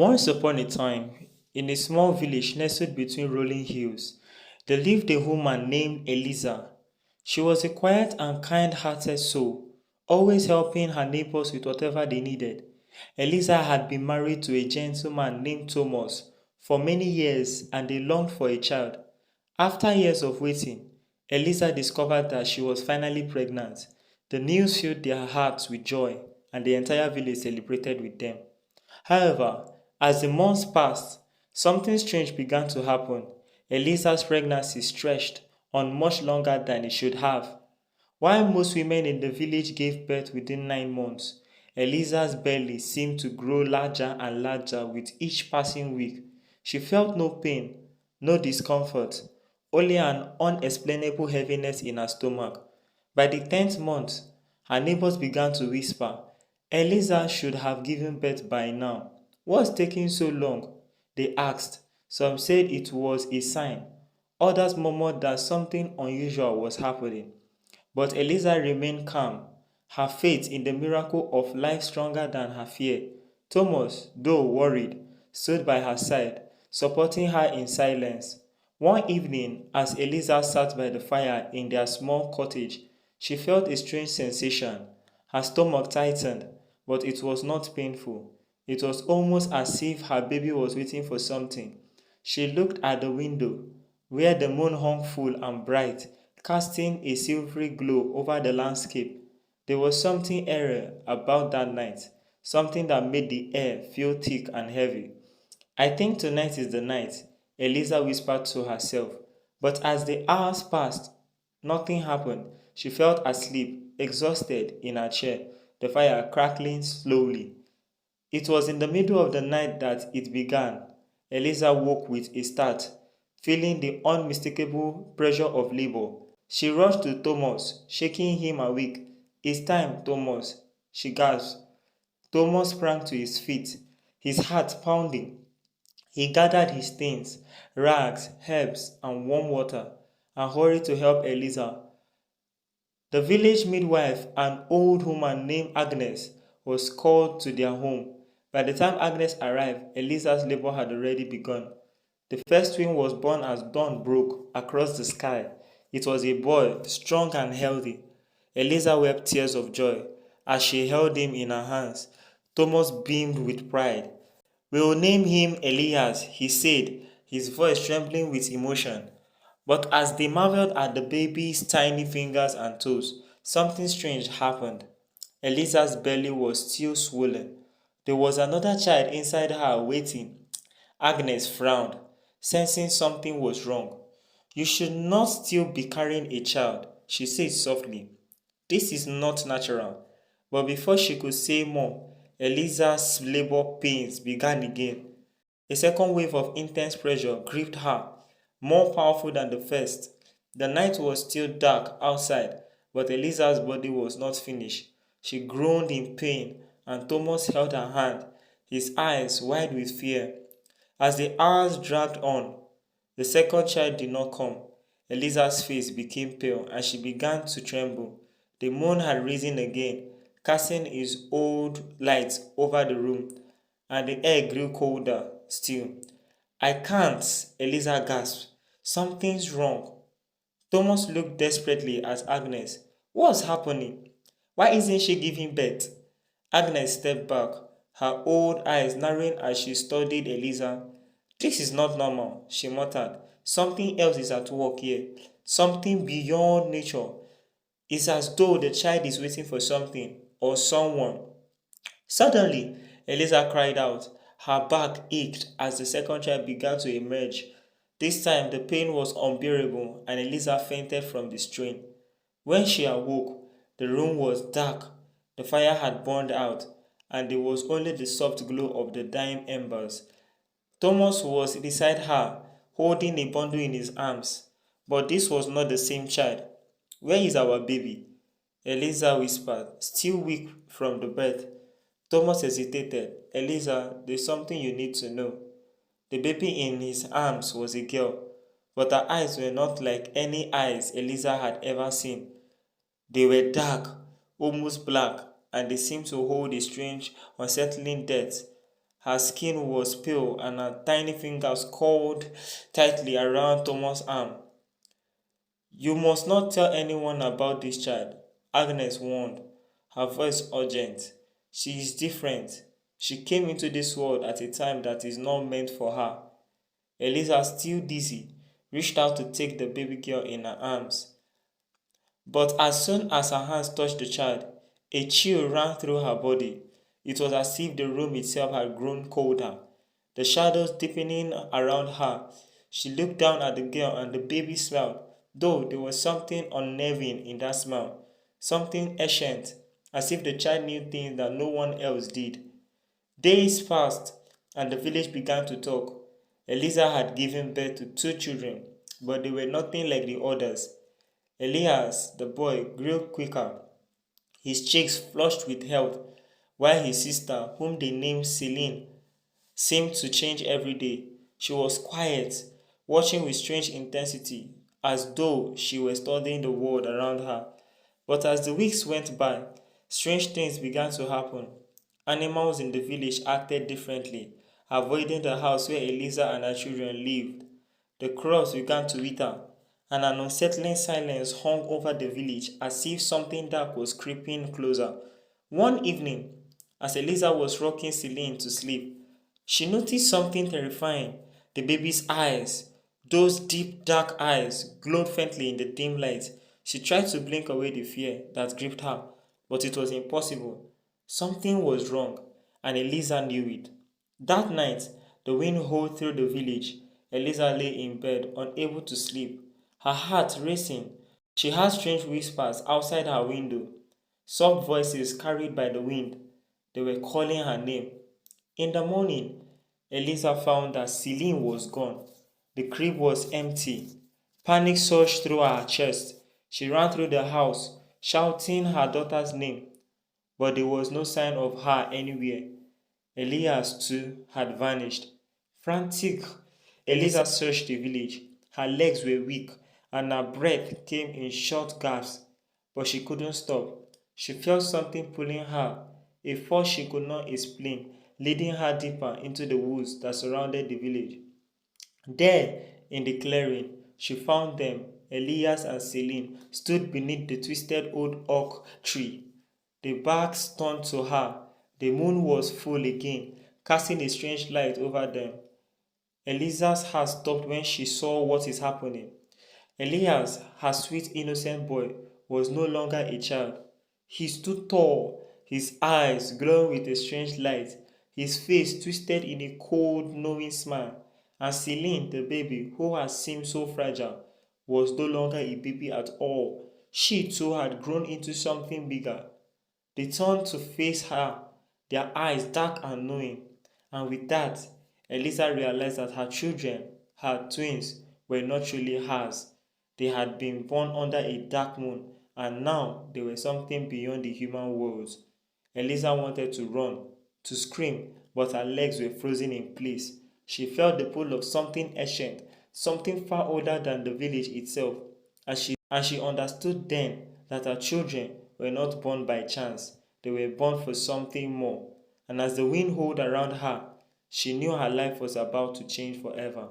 Once upon a time, in a small village nestled between rolling hills, there lived a woman named Eliza. She was a quiet and kind-hearted soul, always helping her neighbors with whatever they needed. Eliza had been married to a gentleman named Thomas for many years and they longed for a child. After years of waiting, Eliza discovered that she was finally pregnant. The news filled their hearts with joy and the entire village celebrated with them. However, as the months passed, something strange began to happen. Elisa's pregnancy stretched on much longer than it should have. While most women in the village gave birth within 9 months, Elisa's belly seemed to grow larger and larger with each passing week. She felt no pain, no discomfort, only an unexplainable heaviness in her stomach. By the 10th month, her neighbors began to whisper, Eliza should have given birth by now. What's taking so long? They asked. Some said it was a sign. Others murmured that something unusual was happening. But Eliza remained calm, her faith in the miracle of life stronger than her fear. Thomas, though worried, stood by her side, supporting her in silence. One evening, as Eliza sat by the fire in their small cottage, she felt a strange sensation. Her stomach tightened, but it was not painful. It was almost as if her baby was waiting for something. She looked at the window, where the moon hung full and bright, casting a silvery glow over the landscape. There was something eerie about that night, something that made the air feel thick and heavy. I think tonight is the night, Eliza whispered to herself. But as the hours passed, nothing happened. She felt asleep, exhausted in her chair, the fire crackling slowly. It was in the middle of the night that it began. Eliza woke with a start, feeling the unmistakable pressure of labor. She rushed to Thomas, shaking him awake. It's time, Thomas, she gasped. Thomas sprang to his feet, his heart pounding. He gathered his things, rags, herbs, and warm water, and hurried to help Eliza. The village midwife, an old woman named Agnes, was called to their home. By the time Agnes arrived, Eliza's labor had already begun. The first twin was born as dawn broke across the sky. It was a boy, strong and healthy. Eliza wept tears of joy as she held him in her hands. Thomas beamed with pride. We will name him Elias, he said, his voice trembling with emotion. But as they marveled at the baby's tiny fingers and toes, something strange happened. Elisa's belly was still swollen. There was another child inside her waiting. Agnes frowned, sensing something was wrong. You should not still be carrying a child, she said softly. This is not natural. But before she could say more, Eliza's labor pains began again. A second wave of intense pressure gripped her, more powerful than the first. The night was still dark outside, but Eliza's body was not finished. She groaned in pain, and Thomas held her hand, his eyes wide with fear. As the hours dragged on, the second child did not come. Eliza's face became pale, and she began to tremble. The moon had risen again, casting its old light over the room, and the air grew colder still. I can't, Eliza gasped. Something's wrong. Thomas looked desperately at Agnes. What's happening? Why isn't she giving birth? Agnes stepped back, her old eyes narrowing as she studied Eliza. This is not normal, she muttered. Something else is at work here. Something beyond nature. It's as though the child is waiting for something or someone. Suddenly, Eliza cried out. Her back ached as the second child began to emerge. This time, the pain was unbearable and Eliza fainted from the strain. When she awoke, the room was dark. The fire had burned out, and there was only the soft glow of the dying embers. Thomas was beside her, holding a bundle in his arms. But this was not the same child. Where is our baby? Eliza whispered, still weak from the birth. Thomas hesitated. Eliza, there's something you need to know. The baby in his arms was a girl, but her eyes were not like any eyes Eliza had ever seen. They were dark, almost black, and they seemed to hold a strange, unsettling depth. Her skin was pale and her tiny fingers curled tightly around Thomas' arm. "You must not tell anyone about this child," Agnes warned, her voice urgent. "She is different. She came into this world at a time that is not meant for her." Eliza, still dizzy, reached out to take the baby girl in her arms. But as soon as her hands touched the child, a chill ran through her body. It was as if the room itself had grown colder, the shadows deepening around her. She looked down at the girl and the baby smiled, though there was something unnerving in that smile, something ancient, as if the child knew things that no one else did. Days passed, and the village began to talk. Eliza had given birth to 2 children, but they were nothing like the others. Elias, the boy, grew quicker, his cheeks flushed with health, while his sister, whom they named Celine, seemed to change every day. She was quiet, watching with strange intensity, as though she were studying the world around her. But as the weeks went by, strange things began to happen. Animals in the village acted differently, avoiding the house where Eliza and her children lived. The crops began to wither, and an unsettling silence hung over the village as if something dark was creeping closer. One evening, as Eliza was rocking Celine to sleep, she noticed something terrifying. The baby's eyes, those deep dark eyes, glowed faintly in the dim light. She tried to blink away the fear that gripped her, but it was impossible. Something was wrong, and Eliza knew it. That night, the wind howled through the village. Eliza lay in bed, unable to sleep, her heart racing. She heard strange whispers outside her window, soft voices carried by the wind. They were calling her name. In the morning, Eliza found that Celine was gone. The crib was empty. Panic surged through her chest. She ran through the house, shouting her daughter's name, but there was no sign of her anywhere. Elias, too, had vanished. Frantic, Eliza searched the village. Her legs were weak, and her breath came in short gasps, but she couldn't stop. She felt something pulling her, a force she could not explain, leading her deeper into the woods that surrounded the village. There, in the clearing, she found them. Elias and Celine stood beneath the twisted old oak tree. The barks turned to her. The moon was full again, casting a strange light over them. Eliza's heart stopped when she saw what is happening. Elias, her sweet innocent boy, was no longer a child. He stood tall, his eyes glowing with a strange light, his face twisted in a cold, knowing smile. And Celine, the baby, who had seemed so fragile, was no longer a baby at all. She too had grown into something bigger. They turned to face her, their eyes dark and knowing. And with that, Eliza realized that her children, her twins, were not truly hers. They had been born under a dark moon, and now they were something beyond the human world. Eliza wanted to run, to scream, but her legs were frozen in place. She felt the pull of something ancient, something far older than the village itself, and she understood then that her children were not born by chance. They were born for something more. And as the wind howled around her, she knew her life was about to change forever.